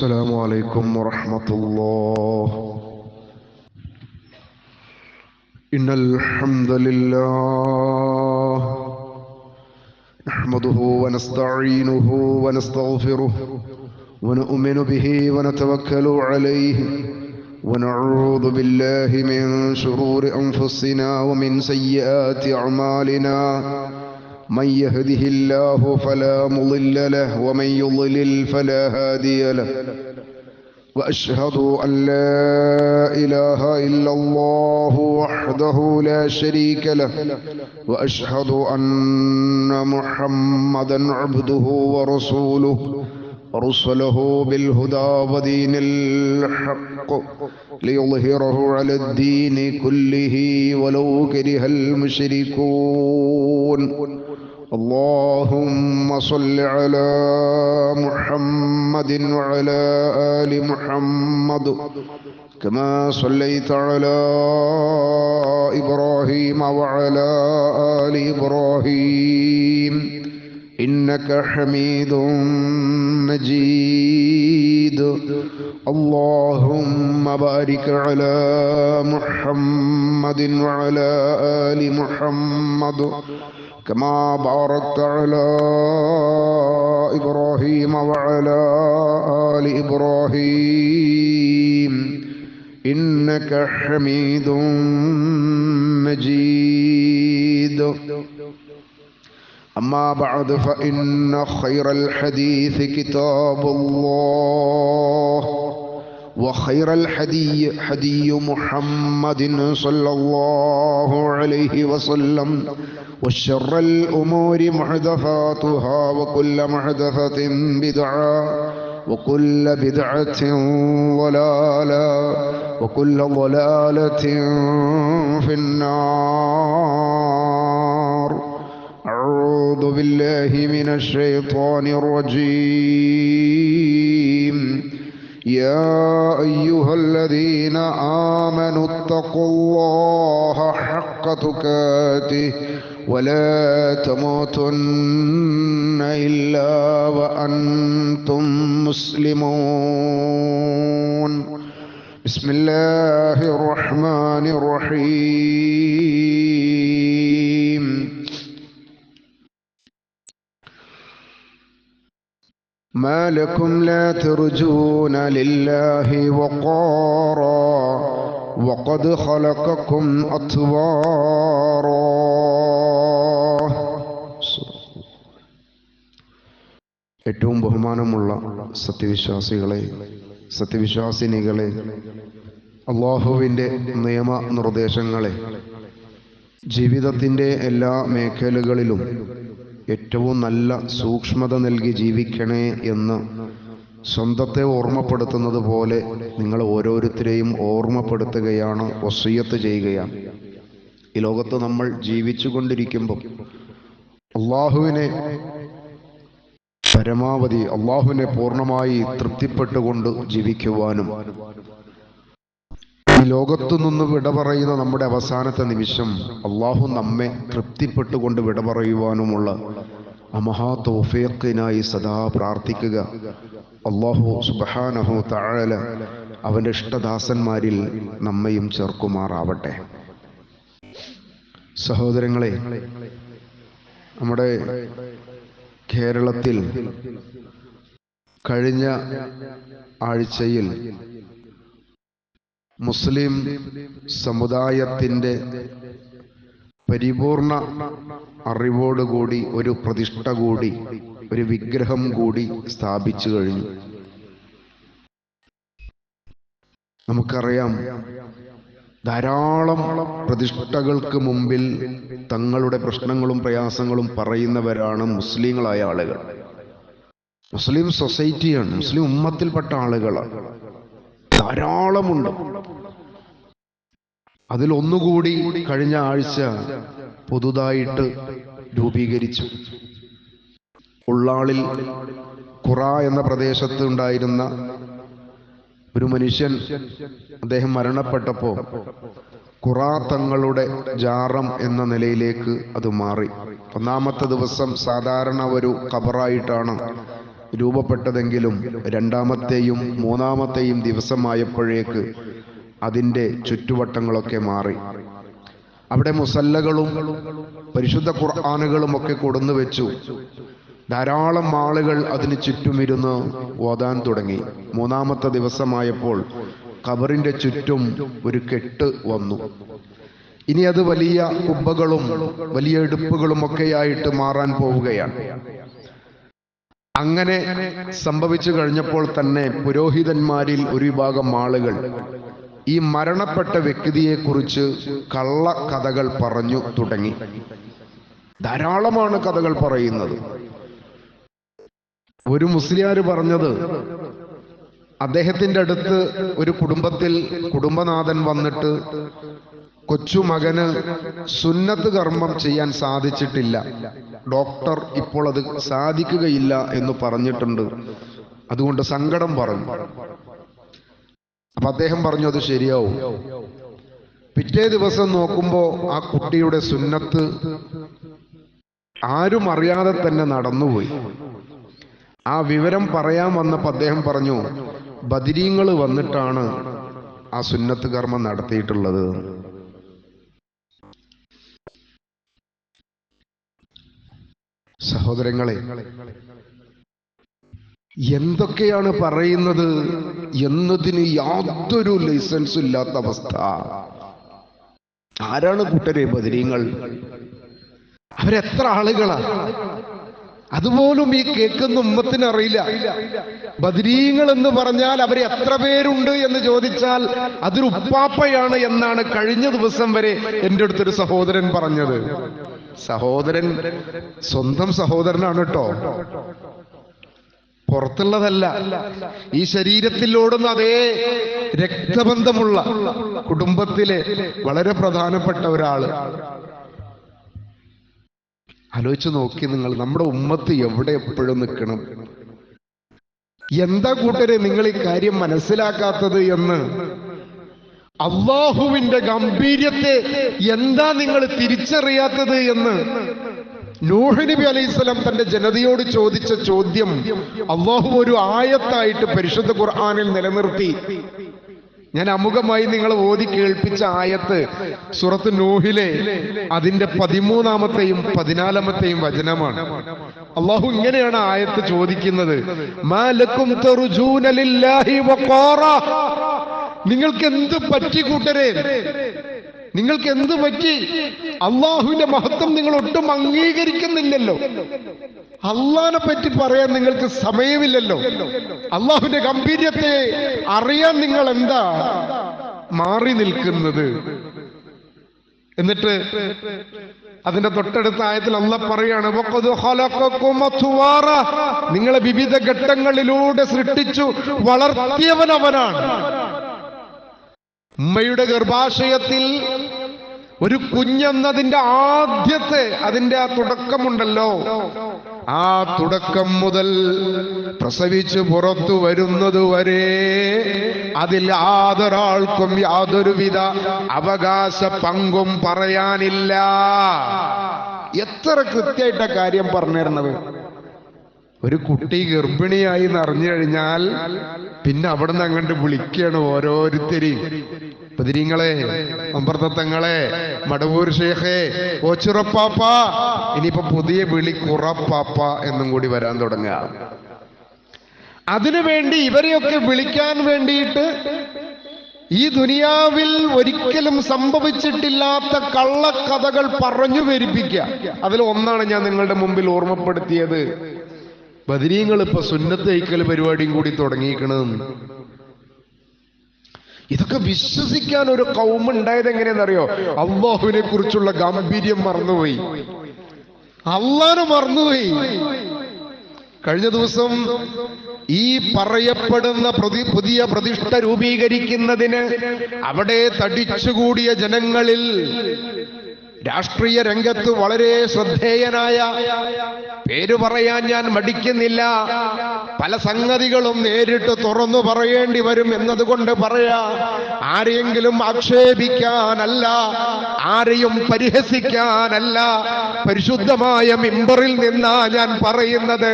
السلام عليكم ورحمة الله. إن الحمد لله نحمده ونستعينه ونستغفره ونؤمن به ونتوكل عليه ونعوذ بالله من شرور أنفسنا ومن سيئات أعمالنا. من يهده الله فلا مضل له ومن يضلل فلا هادي له. وأشهد أن لا إله إلا الله وحده لا شريك له. وأشهد أن محمدا عبده ورسوله أرسله بالهدى ودين الحق ليظهره على الدين كله ولو كره المشركون. اللهم صل على محمد وعلى آل محمد كما صليت على إبراهيم وعلى آل إبراهيم إنك حميد مجيد. اللهم بارك على محمد وعلى آل محمد كما باركت على إبراهيم وعلى آل إبراهيم إنك حميد مجيد. أما بعد فإن خير الحديث كتاب الله وخير الحدي حدي محمد صلى الله عليه وسلم وشر الأمور محدثاتها وكل محدثة بدعة وكل بدعة ضلالة وكل ضلالة في النار. أعوذ بالله من الشيطان الرجيم. يا أيها الذين آمنوا اتقوا الله حق تقاته ولا تموتن إلا وأنتم مسلمون. بسم الله الرحمن الرحيم. ما لكم لا ترجون لله وقارا وقد خلقكم أطوارا. ഏറ്റവും ബഹുമാനമുള്ള സത്യവിശ്വാസികളെ, സത്യവിശ്വാസിനികളെ, അള്ളാഹുവിൻ്റെ നിയമനിർദ്ദേശങ്ങളെ ജീവിതത്തിൻ്റെ എല്ലാ മേഖലകളിലും ഏറ്റവും നല്ല സൂക്ഷ്മത നൽകി ജീവിക്കണേ എന്ന് സ്വന്തത്തെ ഓർമ്മപ്പെടുത്തുന്നത് പോലെ നിങ്ങൾ ഓരോരുത്തരെയും ഓർമ്മപ്പെടുത്തുകയാണ്, വസിയ്യത്ത് ചെയ്യുകയാണ്. ഈ ലോകത്ത് നമ്മൾ ജീവിച്ചു കൊണ്ടിരിക്കുമ്പോൾ അള്ളാഹുവിനെ പരമാവധി, അള്ളാഹുവിനെ പൂർണ്ണമായി തൃപ്തിപ്പെട്ടുകൊണ്ട് ജീവിക്കുവാനും ഈ ലോകത്തു നിന്ന് വിട പറയുന്ന നമ്മുടെ അവസാനത്തെ നിമിഷം അള്ളാഹു നമ്മെ തൃപ്തിപ്പെട്ടുകൊണ്ട് വിട പറയുവാനുമുള്ള ആ മഹാ തൗഫീഖിനായി സദാ പ്രാർത്ഥിക്കുക. അള്ളാഹു സുബ്ഹാനഹു തആല അവൻ്റെ ഇഷ്ടദാസന്മാരിൽ നമ്മയും ചേർക്കുമാറാവട്ടെ. സഹോദരങ്ങളെ, നമ്മുടെ കേരളത്തിൽ കഴിഞ്ഞ ആഴ്ചയിൽ മുസ്ലിം സമുദായത്തിൻ്റെ പരിപൂർണ അറിവോടുകൂടി ഒരു പ്രതിഷ്ഠ കൂടി, ഒരു വിഗ്രഹം കൂടി സ്ഥാപിച്ചു കഴിഞ്ഞു. നമുക്കറിയാം, ധാരാളം പ്രതിഷ്ഠകൾക്ക് മുമ്പിൽ തങ്ങളുടെ പ്രശ്നങ്ങളും പ്രയാസങ്ങളും പറയുന്നവരാണ് മുസ്ലിങ്ങളായ ആളുകൾ. മുസ്ലിം സൊസൈറ്റിയാണ്, മുസ്ലിം ഉമ്മത്തിൽപ്പെട്ട ആളുകളാണ്, ധാരാളമുണ്ട്. അതിലൊന്നുകൂടി കഴിഞ്ഞ ആഴ്ച പുതുതായിട്ട് രൂപീകരിച്ചു. ഉള്ളാളിൽ ഖുറ എന്ന പ്രദേശത്ത് ഉണ്ടായിരുന്ന ഒരു മനുഷ്യൻ, അദ്ദേഹം മരണപ്പെട്ടപ്പോൾ ഖുറ തങ്ങളുടെ ജാറം എന്ന നിലയിലേക്ക് അത് മാറി. ഒന്നാമത്തെ ദിവസം സാധാരണ ഒരു ഖബറായിട്ടാണ് രൂപപ്പെട്ടതെങ്കിലും രണ്ടാമത്തെയും മൂന്നാമത്തെയും ദിവസമായപ്പോഴേക്ക് അതിൻ്റെ ചുറ്റുവട്ടങ്ങളൊക്കെ മാറി. അവിടെ മുസല്ലകളും പരിശുദ്ധ ഖുർആനുകളും ഒക്കെ കൊടുന്നു വെച്ചു. ധാരാളം ആളുകൾ അതിന് ചുറ്റുമിരുന്ന് ഓതാൻ തുടങ്ങി. മൂന്നാമത്തെ ദിവസമായപ്പോൾ ഖബറിന്റെ ചുറ്റും ഒരു കെട്ട് വന്നു. ഇനി അത് വലിയ കുബ്ബകളും വലിയ എടുപ്പുകളും ഒക്കെയായിട്ട് മാറാൻ പോവുകയാണ്. അങ്ങനെ സംഭവിച്ചു കഴിഞ്ഞപ്പോൾ തന്നെ പുരോഹിതന്മാരിൽ ഒരു വിഭാഗം ആളുകൾ ഈ മരണപ്പെട്ട വ്യക്തിയെക്കുറിച്ച് കള്ള കഥകൾ പറഞ്ഞു തുടങ്ങി. ധാരാളമാണ് കഥകൾ പറയുന്നത്. ഒരു മുസ്ലിയാർ പറഞ്ഞത്, അദ്ദേഹത്തിന്റെ അടുത്ത് ഒരു കുടുംബത്തിൽ കുടുംബനാഥൻ വന്നിട്ട് കൊച്ചുമകന് സുന്നത്ത് കർമ്മം ചെയ്യാൻ സാധിച്ചിട്ടില്ല, ഡോക്ടർ ഇപ്പോൾ അത് സാധിക്കുകയില്ല എന്ന് പറഞ്ഞിട്ടുണ്ട്, അതുകൊണ്ട് സങ്കടം പറഞ്ഞു. അപ്പൊ അദ്ദേഹം പറഞ്ഞു അത് ശരിയാവും. പിറ്റേ ദിവസം നോക്കുമ്പോ ആ കുട്ടിയുടെ സുന്നത്ത് ആരും അറിയാതെ തന്നെ നടന്നുപോയി. ആ വിവരം പറയാൻ വന്നപ്പോൾ അദ്ദേഹം പറഞ്ഞു, ബദരീങ്ങൾ വന്നിട്ടാണ് ആ സുന്നത്ത് കർമ്മം നടത്തിയിട്ടുള്ളത്. സഹോദരങ്ങളെ, എന്തൊക്കെയാണ് പറയുന്നത് എന്നതിന് യാതൊരു ലൈസൻസും ഇല്ലാത്ത അവസ്ഥ. ആരാണ് കൂട്ടരെ ബദരീങ്ങൾ? അവരെത്ര ആളുകളാ? അതുപോലും ഈ കേൾക്കുന്ന ഉമ്മത്തിന് അറിയില്ല. ബദരീങ്ങൾ എന്ന് പറഞ്ഞാൽ അവർ എത്ര പേരുണ്ട് എന്ന് ചോദിച്ചാൽ അതൊരു ഉപ്പാപ്പയാണ് എന്നാണ് കഴിഞ്ഞ ദിവസം വരെ എൻ്റെ അടുത്തൊരു സഹോദരൻ പറഞ്ഞത്. സഹോദരൻ സ്വന്തം സഹോദരനാണ് കേട്ടോ, പുറത്തുള്ളതല്ല. ഈ ശരീരത്തിൽ ഓടുന്ന അതേ രക്തബന്ധമുള്ള കുടുംബത്തിലെ വളരെ പ്രധാനപ്പെട്ട ഒരാള്. ആലോചിച്ച് നോക്കി നിങ്ങൾ, നമ്മുടെ ഉമ്മത്ത് എവിടെ എപ്പോഴും നിൽക്കണം? എന്താ കൂട്ടരെ നിങ്ങൾ ഈ കാര്യം മനസ്സിലാക്കാത്തത് എന്ന്? അള്ളാഹുവിന്റെ ഗംഭീര്യത്തെ എന്താ നിങ്ങൾ തിരിച്ചറിയാത്തത് എന്ന് നൂഹ് നബി അലൈഹിസ്സലാം തന്റെ ജനതയോട് ചോദിച്ച ചോദ്യം അള്ളാഹു ഒരു ആയത്തായിട്ട് പരിശുദ്ധ ഖുർആനിൽ നിലനിർത്തി. ഞാൻ അമുഖമായി നിങ്ങളെ ഓതി കേൾപ്പിച്ച ആയത്ത് സൂറത്ത് നൂഹിലെ അതിന്റെ 13-ാമത്തെയും 14-ാമത്തെയും വചനമാണ്. അള്ളാഹു ഇങ്ങനെയാണ് ആയത്ത് ചോദിക്കുന്നത്, മാ ലക്കും തർജൂന ലില്ലാഹി വഖാറ. നിങ്ങൾക്ക് എന്ത് പറ്റി കൂട്ടരെ? നിങ്ങൾക്ക് എന്ത് പറ്റി? അള്ളാഹുവിന്റെ മഹത്വം നിങ്ങൾ ഒട്ടും അംഗീകരിക്കുന്നില്ലല്ലോ. അള്ളാഹിനെ പറ്റി പറയാൻ നിങ്ങൾക്ക് സമയമില്ലല്ലോ. അള്ളാഹുവിന്റെ ഗംഭീര്യത്തെ അറിയാൻ നിങ്ങൾ എന്താ മാറി നിൽക്കുന്നത്? എന്നിട്ട് അതിന്റെ തൊട്ടടുത്ത ആയത്തിൽ അല്ലാഹ് പറയാണ്, നിങ്ങളെ വിവിധ ഘട്ടങ്ങളിലൂടെ സൃഷ്ടിച്ചു വളർത്തിയവൻ അവനാണ്. ഉമ്മയുടെ ഗർഭാശയത്തിൽ ഒരു കുഞ്ഞെന്നതിന്റെ ആദ്യത്തെ അതിന്റെ ആ തുടക്കമുണ്ടല്ലോ, ആ തുടക്കം മുതൽ പ്രസവിച്ച് പുറത്തു വരുന്നത് വരെ അതിൽ യാതൊരാൾക്കും യാതൊരുവിധ അവകാശ പങ്കും പറയാനില്ല. എത്ര കൃത്യമായിട്ട കാര്യം പറഞ്ഞിരുന്നത്. ഒരു കുട്ടി ഗർഭിണിയായി എന്നറിഞ്ഞു കഴിഞ്ഞാൽ പിന്നെ അവിടെ നിന്ന് അങ്ങോട്ട് വിളിക്കുകയാണ് ഓരോരുത്തരെയും. ബദരീങ്ങളെ, അമ്പർത്തങ്ങളെ, മടവൂർ ഷേഖേ, ഓച്ചുറപ്പാപ്പ, ഇനിയിപ്പോ പുതിയ വിളി കുറപ്പാപ്പ എന്നും കൂടി വരാൻ തുടങ്ങുക. അതിനുവേണ്ടി ഇവരെയൊക്കെ വിളിക്കാൻ വേണ്ടിയിട്ട് ഈ ദുനിയാവിൽ ഒരിക്കലും സംഭവിച്ചിട്ടില്ലാത്ത കള്ളക്കഥകൾ പറഞ്ഞു പെരുപ്പിക്കുക. അതിൽ ഒന്നാണ് ഞാൻ നിങ്ങളുടെ മുമ്പിൽ ഓർമ്മപ്പെടുത്തിയത്. ബദരീങ്ങൾ ഇപ്പൊ സുന്നത്ത് കഴിക്കൽ പരിപാടിയും കൂടി തുടങ്ങിയിരിക്കണം. ഇതൊക്കെ വിശ്വസിക്കാൻ ഒരു കൗമ ഉണ്ടായത് എങ്ങനെയാണെന്നറിയോ? അള്ളാഹുവിനെ കുറിച്ചുള്ള ഗാംഭീര്യം മറന്നുപോയി, അള്ളാഹനെ മറന്നുപോയി. കഴിഞ്ഞ ദിവസം ഈ പറയപ്പെടുന്ന പുതിയ പ്രതിഷ്ഠ രൂപീകരിക്കുന്നതിന് അവിടെ തടിച്ചുകൂടിയ ജനങ്ങളിൽ രാഷ്ട്രീയ രംഗത്ത് വളരെ ശ്രദ്ധേയനായ, പേര് പറയാൻ ഞാൻ മടിക്കുന്നില്ല, പല സംഗതികളും നേരിട്ട് തുറന്നു പറയേണ്ടി വരും എന്നതുകൊണ്ട് പറയാ. ആരെയെങ്കിലും ആക്ഷേപിക്കാനല്ല, ആരെയും പരിഹസിക്കാനല്ല, പരിശുദ്ധമായ മിമ്പറിൽ നിന്നാ ഞാൻ പറയുന്നത്.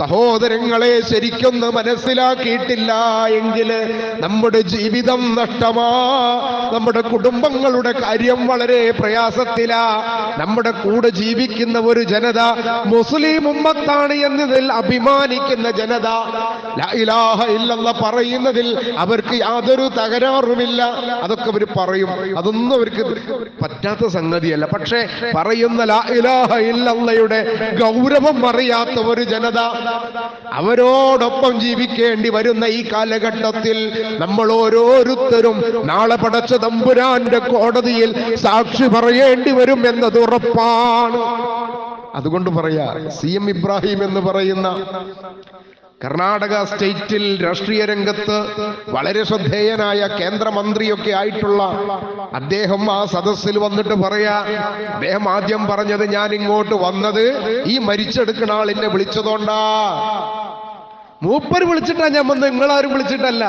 സഹോദരങ്ങളെ, ശരിക്കൊന്ന് മനസ്സിലാക്കിയിട്ടില്ല എങ്കിൽ നമ്മുടെ ജീവിതം നഷ്ടമാ, നമ്മുടെ കുടുംബങ്ങളുടെ കാര്യം വളരെ പ്രയാസത്തിലാ. നമ്മുടെ കൂടെ ജീവിക്കുന്ന ഒരു ജനത മുസ്ലിം ഉമ്മത്താണ് എന്നതിൽ അഭിമാനിക്കുന്ന ജനത, ലാ ഇലാഹ ഇല്ലല്ലാഹ് പറയുന്നതിൽ അവർക്ക് യാതൊരു തകരാറുമില്ല. അതൊക്കെ അവർ പറയും, അതൊന്നും അവർക്ക് പറ്റാത്ത സംഗതിയല്ല. പക്ഷേ പറയുന്ന ലാ ഇലാഹ ഇല്ലല്ലാഹയുടെ ഗൗരവം അറിയാത്ത ഒരു ജനത, അവരോടൊപ്പം ജീവിക്കേണ്ടി വരുന്ന ഈ കാലഘട്ടത്തിൽ നമ്മൾ ഓരോരുത്തരും നാളെ പടച്ച തമ്പുരാന്റെ കോടതിയിൽ സാക്ഷി പറയേണ്ടി വരും എന്നത് ഉറപ്പാണ്. അതുകൊണ്ട് പറയാ, CM ഇബ്രാഹിം എന്ന് പറയുന്ന കർണാടക സ്റ്റേറ്റിൽ രാഷ്ട്രീയ രംഗത്ത് വളരെ ശ്രദ്ധേയനായ കേന്ദ്രമന്ത്രിയൊക്കെ ആയിട്ടുള്ള അദ്ദേഹം ആ സദസ്സിൽ വന്നിട്ട് പറയാ, അദ്ദേഹം ആദ്യം പറഞ്ഞത്, ഞാൻ ഇങ്ങോട്ട് വന്നത് ഈ മരിച്ചെടുക്കുന്ന ആളിനെ വിളിച്ചതുകൊണ്ടാ. മൂപ്പര് വിളിച്ചിട്ടാ ഞാൻ വന്നത്, നിങ്ങളാരും വിളിച്ചിട്ടല്ല.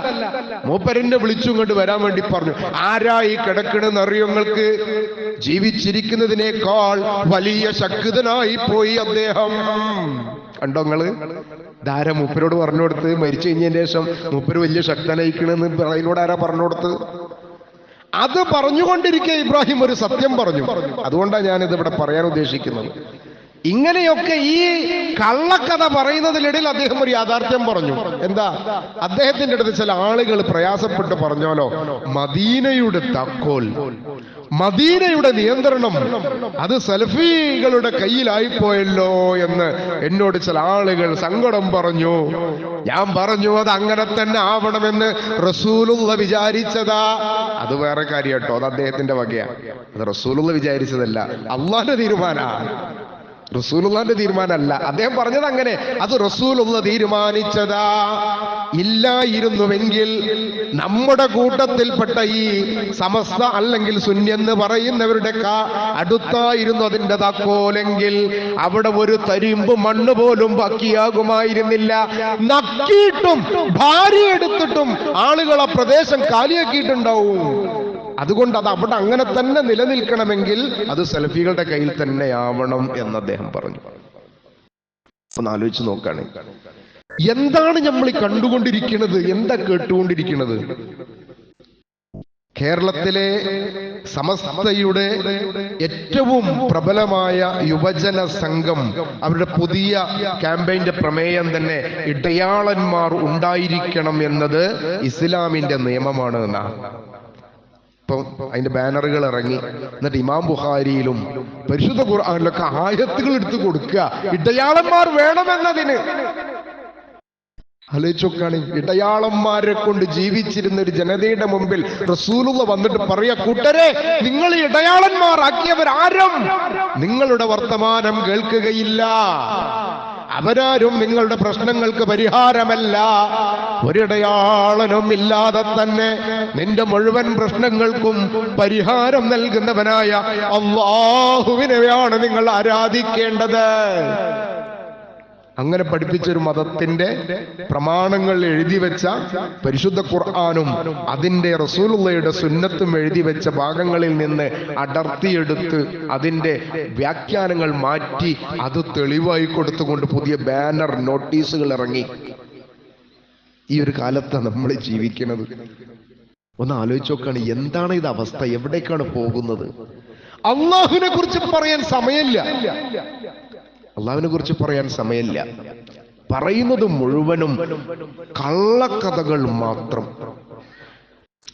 മൂപ്പരെന്നെ വിളിച്ചു ഇങ്ങോട്ട് വരാൻ വേണ്ടി പറഞ്ഞു. ആരാ ഈ കിടക്കണെന്ന് അറിയോ നിങ്ങൾക്ക്? ജീവിച്ചിരിക്കുന്നതിനേക്കാൾ വലിയ ശക്തനായി പോയി അദ്ദേഹം. കണ്ടോ നിങ്ങള്? ധാര മൂപ്പരോട് പറഞ്ഞു കൊടുത്ത്, മരിച്ചു കഴിഞ്ഞതിന് ശേഷം മൂപ്പര് വലിയ ശക്തനായിക്കണെന്ന് അതിനോട് ആരാ പറഞ്ഞു കൊടുത്ത്? അത് പറഞ്ഞുകൊണ്ടിരിക്കെ ഇബ്രാഹിം ഒരു സത്യം പറഞ്ഞു. അതുകൊണ്ടാണ് ഞാനിത് ഇവിടെ പറയാൻ ഉദ്ദേശിക്കുന്നത്. ഇങ്ങനെയൊക്കെ ഈ കള്ളക്കഥ പറയുന്നതിനിടയിൽ അദ്ദേഹം ഒരു യാഥാർത്ഥ്യം പറഞ്ഞു. എന്താ? അദ്ദേഹത്തിന്റെ അടുത്ത് ചില ആളുകൾ പ്രയാസപ്പെട്ട് പറഞ്ഞോലോ, മദീനയുടെ താക്കോൽ, മദീനയുടെ നിയന്ത്രണം അത് സലഫികളുടെ കയ്യിലായിപ്പോയല്ലോ എന്ന് എന്നോട് ചില ആളുകൾ സങ്കടം പറഞ്ഞു. ഞാൻ പറഞ്ഞു, അത് അങ്ങനെ തന്നെ ആവണമെന്ന് റസൂലുള്ള വിചാരിച്ചതാ. അത് വേറെ കാര്യം കേട്ടോ, അത് അദ്ദേഹത്തിന്റെ വകയാ. അത് റസൂലുള്ള വിചാരിച്ചതല്ല, അള്ളാന്റെ തീരുമാനമാണ്, റസൂലുള്ളാന്റെ തീരുമാനമല്ല. അദ്ദേഹം പറഞ്ഞത് അങ്ങനെ, അത് റസൂലുള്ള തീരുമാനിച്ചതാ. ഇല്ലായിരുന്നുവെങ്കിൽ നമ്മുടെ കൂട്ടത്തിൽപ്പെട്ട ഈ സമസ്ത അല്ലെങ്കിൽ സുന്നി എന്ന് പറയുന്നവരുടെ അടുത്തായിരുന്നു അതിന്റെ താക്കോലെങ്കിൽ അവിടെ ഒരു തരിമ്പ് മണ്ണ് പോലും ബാക്കിയാകുമായിരുന്നില്ല. നക്കിയിട്ടും ഭാര്യ എടുത്തിട്ടും ആളുകൾ ആ പ്രദേശം കാലിയാക്കിയിട്ടുണ്ടാവും. അതുകൊണ്ട് അത് അവിടെ അങ്ങനെ തന്നെ നിലനിൽക്കണമെങ്കിൽ അത് സലഫികളുടെ കയ്യിൽ തന്നെ ആവണം എന്ന് അദ്ദേഹം പറഞ്ഞു. ഒന്ന് ആലോചിച്ച് നോക്കാണ്, എന്താണ് നമ്മൾ കണ്ടുകൊണ്ടിരിക്കുന്നത്, എന്താ കേട്ടുകൊണ്ടിരിക്കുന്നത്? കേരളത്തിലെ സമസ്തയുടെ ഏറ്റവും പ്രബലമായ യുവജന സംഘം അവരുടെ പുതിയ ക്യാമ്പയിന്റെ പ്രമേയം തന്നെ ഇടയാളന്മാർ ഉണ്ടായിരിക്കണം എന്നത് ഇസ്ലാമിന്റെ നിയമമാണ് എന്നാണ്. ഇപ്പൊ അതിന്റെ ബാനറുകൾ ഇറങ്ങി. എന്നിട്ട് ഇമാം ബുഖാരിയിലും പരിശുദ്ധ ഖുർആനിലൊക്കെ ആയത്തുകൾ എടുത്തു കൊടുക്കുക, ഇടയാളന്മാർ വേണമെന്നതിന്. ആലോചിച്ചോക്കാണ്, ഇടയാളന്മാരെ കൊണ്ട് ജീവിച്ചിരുന്ന ഒരു ജനതയുടെ മുമ്പിൽ റസൂലുള്ള വന്നിട്ട് പറയാ, കൂട്ടരെ, നിങ്ങൾ ഇടയാളന്മാരാക്കിയവരാരും നിങ്ങളുടെ വർത്തമാനം കേൾക്കുകയില്ല, അവരാരും നിങ്ങളുടെ പ്രശ്നങ്ങൾക്ക് പരിഹാരമല്ല. ഒരിടയാളനും ഇല്ലാതെ തന്നെ നിന്റെ മുഴുവൻ പ്രശ്നങ്ങൾക്കും പരിഹാരം നൽകുന്നവനായ അല്ലാഹുവിനെയാണ് നിങ്ങൾ ആരാധിക്കേണ്ടത്. അങ്ങനെ പഠിപ്പിച്ചൊരു മതത്തിന്റെ പ്രമാണങ്ങൾ എഴുതി വെച്ച പരിശുദ്ധ ഖുർആനും അതിന്റെ റസൂലുള്ളയുടെ സുന്നത്തും എഴുതി വെച്ച ഭാഗങ്ങളിൽ നിന്ന് അടർത്തിയെടുത്ത് അതിന്റെ വ്യാഖ്യാനങ്ങൾ മാറ്റി അത് തെളിവായി കൊടുത്തുകൊണ്ട് പുതിയ ബാനർ നോട്ടീസുകൾ ഇറങ്ങി. ഈ ഒരു കാലത്താണ് നമ്മൾ ജീവിക്കുന്നത്. ഒന്ന് ആലോചിച്ച് നോക്കാണ്, എന്താണ് ഇത് അവസ്ഥ, എവിടേക്കാണ് പോകുന്നത്? അള്ളാഹുവിനെ കുറിച്ച് പറയാൻ സമയമില്ല, അള്ളാഹുവിനെ കുറിച്ച് പറയാൻ സമയമില്ല. പറയുന്നത് മുഴുവനും കള്ളക്കഥകൾ മാത്രം.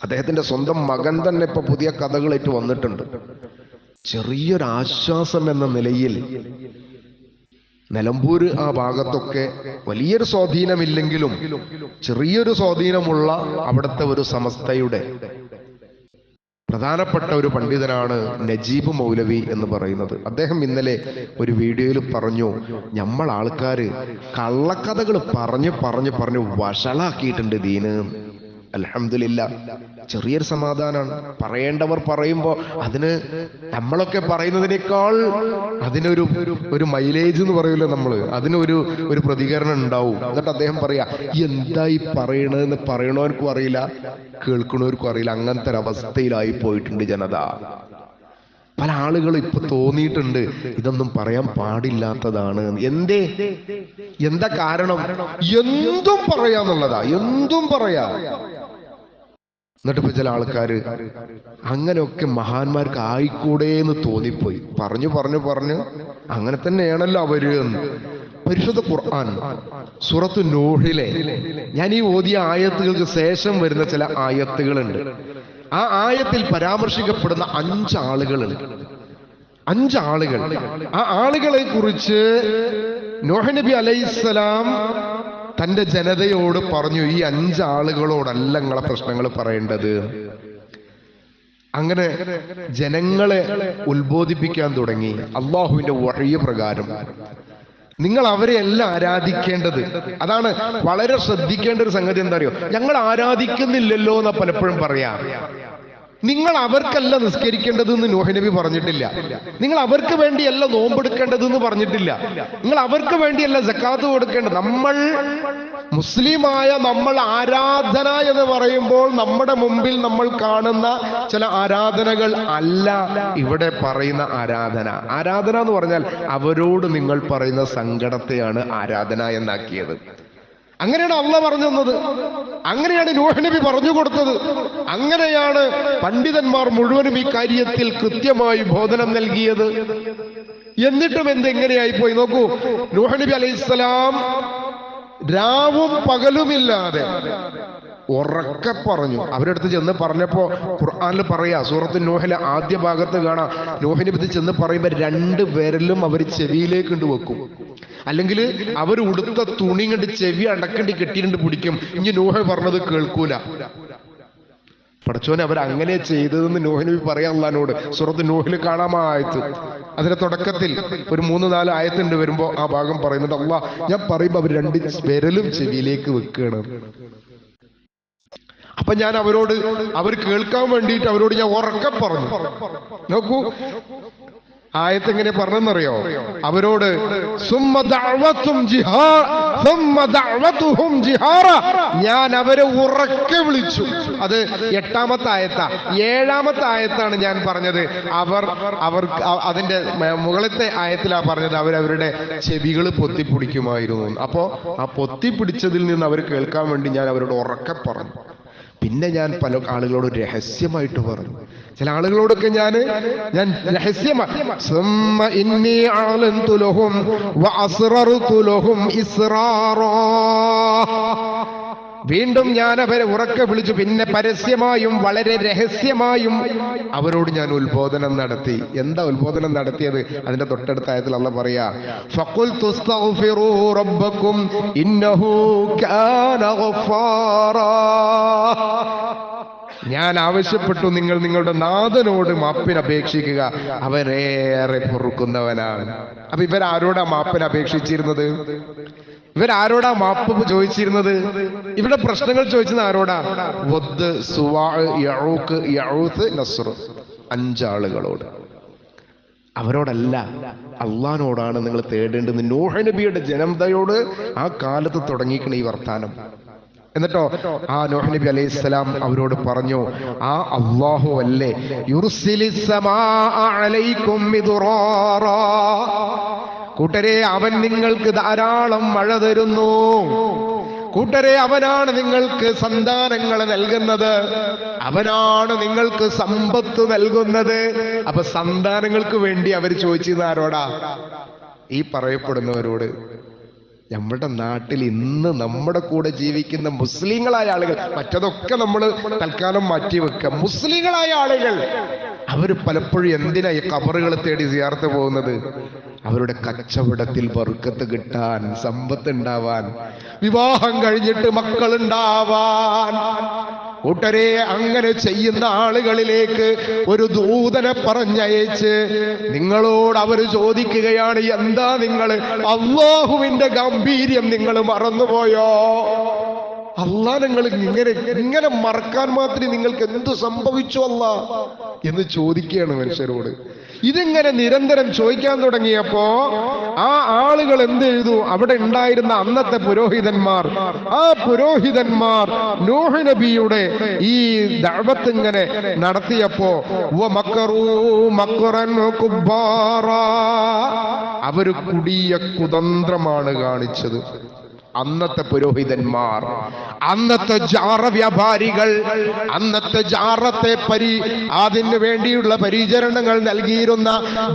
അദ്ദേഹത്തിന്റെ സ്വന്തം മകൻ തന്നെ ഇപ്പൊ പുതിയ കഥകളായിട്ട് വന്നിട്ടുണ്ട്. ചെറിയൊരു ആശ്വാസം എന്ന നിലയിൽ നിലമ്പൂര് ആ ഭാഗത്തൊക്കെ വലിയൊരു സ്വാധീനമില്ലെങ്കിലും ചെറിയൊരു സ്വാധീനമുള്ള അവിടുത്തെ ഒരു സമസ്തയുടെ പ്രധാനപ്പെട്ട ഒരു പണ്ഡിതനാണ് നജീബ് മൗലവി എന്ന് പറയുന്നത്. അദ്ദേഹം ഇന്നലെ ഒരു വീഡിയോയിൽ പറഞ്ഞു, നമ്മൾ ആൾക്കാര് കള്ളക്കഥകൾ പറഞ്ഞു വഷളാക്കിയിട്ടുണ്ട് ദീന്. അൽഹംദുലില്ലാഹ്, ചെറിയൊരു സമാധാനമാണ്. പറയേണ്ടവർ പറയുമ്പോൾ അതിന് നമ്മളൊക്കെ പറയുന്നതിനേക്കാൾ അതിനൊരു ഒരു മൈലേജ് എന്ന് പറയൂല്ലോ നമ്മൾ, അതിനൊരു പ്രതികരണം ഉണ്ടാവും. എന്നിട്ട് അദ്ദേഹം പറയാ, എന്തായി പറയണതെന്ന് പറയണവർക്കും അറിയില്ല, കേൾക്കണവർക്കും അറിയില്ല. അങ്ങനത്തെ ഒരു അവസ്ഥയിലായി പോയിട്ടുണ്ട് ജനത. പല ആളുകളും ഇപ്പൊ തോന്നിയിട്ടുണ്ട് ഇതൊന്നും പറയാൻ പാടില്ലാത്തതാണ്. എന്താ കാരണം? എന്തും പറയാന്നുള്ളതാ, എന്തും പറയാ. എന്നിട്ട് ഇപ്പൊ ചില ആൾക്കാര് അങ്ങനെയൊക്കെ മഹാന്മാർക്ക് ആയിക്കൂടെ എന്ന് തോന്നിപ്പോയി. പറഞ്ഞു അങ്ങനെ തന്നെയാണല്ലോ അവര് എന്ന്. പരിശുദ്ധ ഖുർആൻ സൂറത്തു നൂഹിലെ ഞാൻ ഈ ഓതിയ ആയത്തുകൾക്ക് ശേഷം വരുന്ന ചില ആയത്തുകളുണ്ട്. ആ ആയത്തിൽ പരാമർശിക്കപ്പെടുന്ന 5 ആളുകളുണ്ട്. 5 ആളുകൾ. ആ ആളുകളെ കുറിച്ച് നൂഹ് നബി അലൈഹിസ്സലാം തന്റെ ജനതയോട് പറഞ്ഞു, ഈ 5 ആളുകളോടല്ല നിങ്ങളെ പ്രശ്നങ്ങൾ പറയേണ്ടത്. അങ്ങനെ ജനങ്ങളെ ഉത്ബോധിപ്പിക്കാൻ തുടങ്ങി അള്ളാഹുവിന്റെ വഹ്യ് പ്രകാരം. നിങ്ങൾ അവരെ എല്ലാം ആരാധിക്കേണ്ടത്. അതാണ് വളരെ ശ്രദ്ധിക്കേണ്ട ഒരു സംഗതി. എന്താ അറിയോ? ഞങ്ങൾ ആരാധിക്കുന്നില്ലല്ലോ എന്നാ പലപ്പോഴും പറയാ. നിങ്ങൾ അവർക്കല്ല നിസ്കരിക്കേണ്ടതെന്ന് നൂഹ് നബി പറഞ്ഞിട്ടില്ല. നിങ്ങൾ അവർക്ക് വേണ്ടിയല്ല നോമ്പെടുക്കേണ്ടതെന്ന് പറഞ്ഞിട്ടില്ല. നിങ്ങൾ അവർക്ക് വേണ്ടിയല്ല സക്കാത്ത് കൊടുക്കേണ്ടത്. നമ്മൾ മുസ്ലിമായ നമ്മൾ ആരാധന എന്ന് പറയുമ്പോൾ നമ്മുടെ മുമ്പിൽ നമ്മൾ കാണുന്ന ചില ആരാധനകൾ അല്ല ഇവിടെ പറയുന്ന ആരാധന. ആരാധന എന്ന് പറഞ്ഞാൽ അവരോട് നിങ്ങൾ പറയുന്ന സങ്കടത്തെയാണ് ആരാധന എന്നാക്കിയത്. അങ്ങനെയാണ് അള്ളാഹ് പറഞ്ഞു തന്നത്. അങ്ങനെയാണ് നൂഹ് നബി പറഞ്ഞു കൊടുത്തത്. അങ്ങനെയാണ് പണ്ഡിതന്മാർ മുഴുവനും ഈ കാര്യത്തിൽ കൃത്യമായി ബോധനം നൽകിയത്. എന്നിട്ടും എന്തെങ്ങനെയായി പോയി നോക്കൂ. നൂഹ് നബി അലൈഹിസ്സലാം രാവും പകലുമില്ലാതെ ഉറക്കെ പറഞ്ഞു. അവരുടെ അടുത്ത് ചെന്ന് പറഞ്ഞപ്പോ ഖുർആനിൽ പറയാ, സൂറത്ത് നൂഹിലെ ആദ്യ ഭാഗത്ത് കാണാം, നൂഹ് നബി ചെന്ന് പറയുമ്പോ 2 വിരലും അവർ ചെവിയിലേക്ക് കൊണ്ട് വെക്കും. അല്ലെങ്കിൽ അവർ ഉടുത്ത തുണി കണ്ട് ചെവി അടക്കണ്ടി കെട്ടിയിട്ട് പിടിക്കും. ഇനി നൂഹ് പറഞ്ഞത് കേൾക്കൂല. പടച്ചോനെ, അവരങ്ങനെ ചെയ്തതെന്ന് നൂഹ് നബി പറയാ അള്ളാഹിനോട്. സൂറത്ത് നൂഹിൽ കാണാം ആ ആയത്ത്. അതിന്റെ തുടക്കത്തിൽ ഒരു 3-4 ആയത്തുണ്ട്. വരുമ്പോ ആ ഭാഗം പറയുന്നുണ്ട്, അള്ളാഹ് ഞാൻ പറയുമ്പോ അവർ 2 വിരലും ചെവിയിലേക്ക് വെക്കുകയാണ്. അപ്പൊ ഞാൻ അവരോട്, അവർ കേൾക്കാൻ വേണ്ടിയിട്ട് അവരോട് ഞാൻ ഉറക്കെ പറഞ്ഞു. നോക്കൂ ആയത്ത് എങ്ങനെ പറഞ്ഞെന്നറിയോ? അവരോട് ഞാൻ അവരെ ഉറക്കെ വിളിച്ചു. അത് 8-ാമത്തെ ആയത്താ. 7-ാമത്തെ ആയത്താണ് ഞാൻ പറഞ്ഞത്. അവർ അതിന്റെ മുകളിലത്തെ ആയത്തിലാ പറഞ്ഞത് അവരവരുടെ ചെവികൾ പൊത്തിപ്പിടിക്കുമായിരുന്നു. അപ്പോ ആ പൊത്തിപ്പിടിച്ചതിൽ നിന്ന് അവർ കേൾക്കാൻ വേണ്ടി ഞാൻ അവരോട് ഉറക്കെ പറഞ്ഞു. പിന്നെ ഞാൻ പല ആളുകളോട് രഹസ്യമായിട്ട് പറഞ്ഞു. ചില ആളുകളോടൊക്കെ ഞാൻ രഹസ്യമായി വീണ്ടും ഞാൻ അവരെ ഉറക്കെ വിളിച്ചു. പിന്നെ പരസ്യമായും വളരെ രഹസ്യമായും അവരോട് ഞാൻ ഉത്ബോധനം നടത്തി. എന്താ ഉത്ബോധനം നടത്തിയത്? അതിന്റെ തൊട്ടടുത്ത ആയത്തിൽ അല്ലാഹ് പറയാ, ഫഖുൽതു അസ്തഗ്ഫിറൂ റബ്ബക്കും ഇന്നഹു കാന ഗഫാറാ. ഞാൻ ആവശ്യപ്പെട്ടു, നിങ്ങൾ നിങ്ങളുടെ നാഥനോട് മാപ്പിന് അപേക്ഷിക്കുക, അവരേറെ പൊറുക്കുന്നവനാണ്. അപ്പൊ ഇവരാരോടാ മാപ്പിന് അപേക്ഷിച്ചിരുന്നത്? ഇവരാരോടാ മാപ്പ് ചോദിച്ചിരുന്നത്? ഇവിടെ പ്രശ്നങ്ങൾ ചോദിച്ചത് ആരോടാ? വദ്, സുവാ, യഊഖ്, യഊസ്, നസ്ർ. 5 ആളുകളോട്. അവരോടല്ല, അള്ളാഹിനോടാണ് നിങ്ങൾ തേടേണ്ടത്. നൂഹ് നബിയുടെ ജനതയോട് ആ കാലത്ത് തുടങ്ങിയിരിക്കണ ഈ വർത്താനം. എന്നിട്ടോ ആ നൂഹ് നബി അലൈഹിസ്സലാം അവരോട് പറഞ്ഞു, ആ അല്ലാഹു അല്ലേ യുർസിലിസ് സമാഅ അലൈക്കും മിദ്റാറാ. കൂട്ടരെ, അവൻ നിങ്ങൾക്ക് ധാരാളം മഴ തരുന്നു. കൂട്ടരെ, അവനാണ് നിങ്ങൾക്ക് സന്താനങ്ങളെ നൽകുന്നത്. അവനാണ് നിങ്ങൾക്ക് സമ്പത്ത് നൽകുന്നത്. അപ്പൊ സന്താനങ്ങൾക്ക് വേണ്ടി അവർ ചോദിച്ചിരുന്ന ആരോടാ? ഈ പറയപ്പെടുന്നവരോട്. നമ്മുടെ നാട്ടിൽ ഇന്ന് നമ്മുടെ കൂടെ ജീവിക്കുന്ന മുസ്ലിങ്ങളായ ആളുകൾ, മറ്റതൊക്കെ നമ്മൾ തൽക്കാലം മാറ്റിവെക്കുക, മുസ്ലിങ്ങളായ ആളുകൾ അവർ പലപ്പോഴും എന്തിനാ ഈ ഖബറുകൾ തേടി സിയാറത്ത് പോകുന്നത്? അവരുടെ കച്ചവടത്തിൽ ബർക്കത്ത് കിട്ടാൻ, സമ്പത്ത് ഉണ്ടാവാൻ, വിവാഹം കഴിഞ്ഞിട്ട് മക്കളുണ്ടാവാൻ. കൂട്ടരെ, അങ്ങനെ ചെയ്യുന്ന ആളുകളിലേക്ക് ഒരു ദൂതനെ പറഞ്ഞയച്ച് നിങ്ങളോട് അവർ ചോദിക്കുകയാണ്, എന്താ നിങ്ങൾ അല്ലാഹുവിന്റെ ഗംഭീര്യം നിങ്ങൾ മറന്നുപോയോ? അല്ലാ, നിങ്ങൾ ഇങ്ങനെ മറക്കാൻ മാത്രം നിങ്ങൾക്ക് എന്ത് സംഭവിച്ചു അല്ലാ എന്ന് ചോദിക്കുകയാണ് മനുഷ്യരോട്. ഇതിങ്ങനെ നിരന്തരം ചോദിക്കാൻ തുടങ്ങിയപ്പോ ആ ആളുകൾ എന്ത് ചെയ്തു? അവിടെ ഉണ്ടായിരുന്ന അന്നത്തെ പുരോഹിതന്മാർ, ആ പുരോഹിതന്മാർ നൂഹ് നബിയുടെ ഈ ദഅവത്ത് ഇങ്ങനെ നടത്തിയപ്പോ അവര് കൊടിയ കുതന്ത്രമാണ് കാണിച്ചത്. അന്നത്തെ പുരോഹിതന്മാർ, അന്നത്തെ ജാറ വ്യാപാരികൾ, അന്നത്തെ ജാറത്തെ അതിനു വേണ്ടിയുള്ള പരിചരണങ്ങൾ നൽകിയിരുന്ന,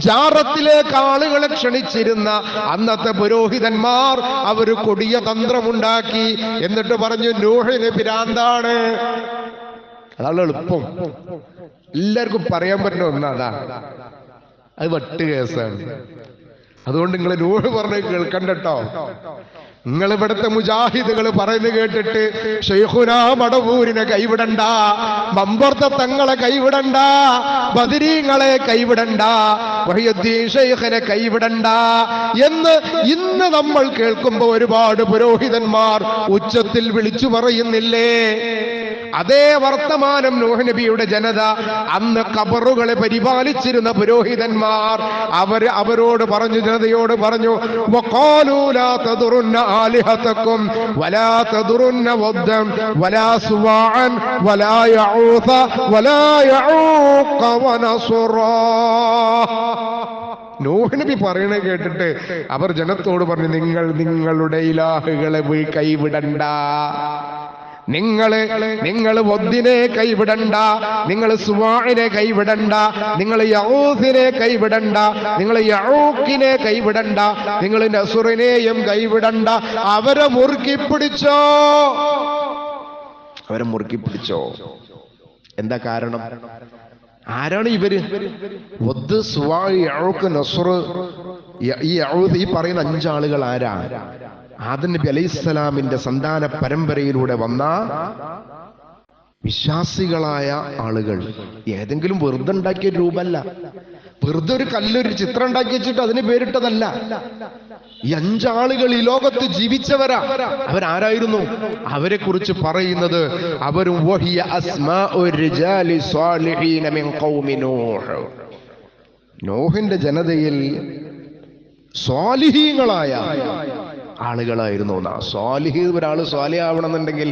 ജാറത്തിലേക്ക് ആളുകളെ ക്ഷണിച്ചിരുന്ന അന്നത്തെ പുരോഹിതന്മാർ അവർ കൊടിയ തന്ത്രമുണ്ടാക്കി. എന്നിട്ട് പറഞ്ഞു നൂഹിന് ഭ്രാന്താണ്. അതാണ് എളുപ്പം, എല്ലാവർക്കും പറയാൻ പറ്റുന്ന ഒന്നാ. അത് വട്ട് കേസാണ്. അതുകൊണ്ട് നിങ്ങൾ നൂഹ് പറഞ്ഞ് കേൾക്കണ്ടട്ടോ. നിങ്ങൾ ഇവിടുത്തെ മുജാഹിദുകൾ പറയുന്നത് കേട്ടിട്ട് ശൈഖുനാ മടവൂരിനെ കൈവിടണ്ട, മമ്പർത്ത തങ്ങളെ കൈവിടണ്ട, ബദരീങ്ങളെ കൈവിടണ്ട, വഹിയുദ്ദീൻ ശൈഖിനെ കൈവിടണ്ട എന്ന് ഇന്ന് നമ്മൾ കേൾക്കുമ്പോൾ ഒരുപാട് പുരോഹിതന്മാർ ഉച്ചത്തിൽ വിളിച്ചു പറയുന്നില്ലേ? അതേ വർത്തമാനം നൂഹ് നബിയുടെ ജനത, അന്ന് ഖബറുകളെ പരിപാലിച്ചിരുന്ന പുരോഹിതന്മാർ, അവരോട് പറഞ്ഞു, ജനതയോട് പറഞ്ഞു, വഖാലൂ ലാ തദുറുന്ന ആലിഹതകും വലാ തദുറുന്ന വദ്ദൻ വലാ സുവാഅൻ വലാ യഊസ വലാ യഊഖ വനസ്റാ. നൂഹ് നബി പറയണേ കേട്ടിട്ട് അവർ ജനത്തോട് പറഞ്ഞു, നിങ്ങളുടെ ഇലാഹുകളെ കൈവിടണ്ട, നിങ്ങൾ വദ്ദിനെ കൈവിടണ്ട, നിങ്ങൾ സുവാഇനെ കൈവിടണ്ട, നിങ്ങൾ യഊസിനെ കൈവിടണ്ട, നിങ്ങൾ യഊഖിനെ കൈവിടണ്ട, നിങ്ങൾ നസ്റിനെയും കൈവിടണ്ട. അവരെ മുറുക്കി പിടിച്ചോ, അവരെ മുറുക്കി പിടിച്ചോ. എന്താ കാരണം? ആരാണ് ഇവര്? വദ്, സുവാഇ, യഊഖ്, നസ്ർ. ഈ പറയുന്ന 5 ആളുകൾ ആരാ? ആദം നബി അലൈഹിസ്സലാമിന്റെ സന്താന പരമ്പരയിലൂടെ വന്ന വിശ്വാസികളായ ആളുകൾ. ഏതെങ്കിലും വെറുതെ ഉണ്ടാക്കിയ രൂപമല്ല, വെറുതെ ഒരു കല്ലൊരു ചിത്രം ഉണ്ടാക്കി വെച്ചിട്ട് അതിന് പേരിട്ടതല്ല. ഈ 5 ആളുകൾ ഈ ലോകത്ത് ജീവിച്ചവരാ. അവരാരായിരുന്നു? അവരെ കുറിച്ച് പറയുന്നത് അവരും വഹിയ അസ്മാഉ റിജാലി സ്വാലിഹീന മിൻ ഖൗമി നൂഹ്. നൂഹിന്റെ ജനതയിൽ സ്വാലിഹീങ്ങളായ ആളുകളായിരുന്നു. സ്വാലിഹി, ഒരാൾ സ്വാലിഹ് ആവണമെന്നുണ്ടെങ്കിൽ